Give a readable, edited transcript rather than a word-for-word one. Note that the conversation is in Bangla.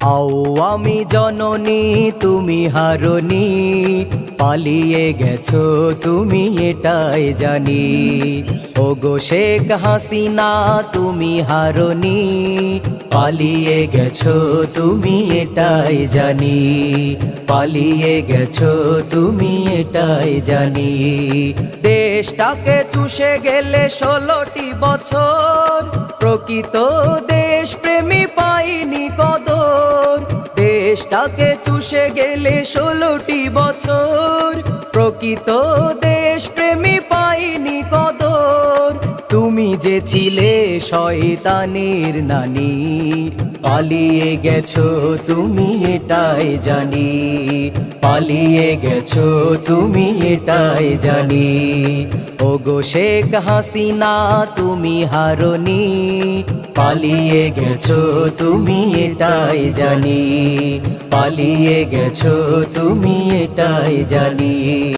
আওয়ামী জননী তুমি হারনি, পালিয়ে গেছো তুমি এটাই জানি। ওগো শেখ হাসিনা তুমি হারনি, পালিয়ে গেছো তুমি এটাই জানি। পালিয়ে গেছো তুমি এটাই জানি। দেশটাকে চুষে গেলে 16টি বছর, প্রকৃত দেশপ্রেমী পাইনি কদর। দেশটাকে চুষে গেলে 16টি বছর, প্রকৃত দেশপ্রেমী পাইনি কদর। তুমি যে ছিলে শয়তানের নানি, পালিয়ে গেছো তুমি এটাই জানি। পালিয়ে গেছো তুমি এটাই জানি। ওগো শেখ হাসিনা তুমি হারনি, পালিয়ে গেছো তুমি এটাই জানি। পালিয়ে গেছো তুমি এটাই জানি।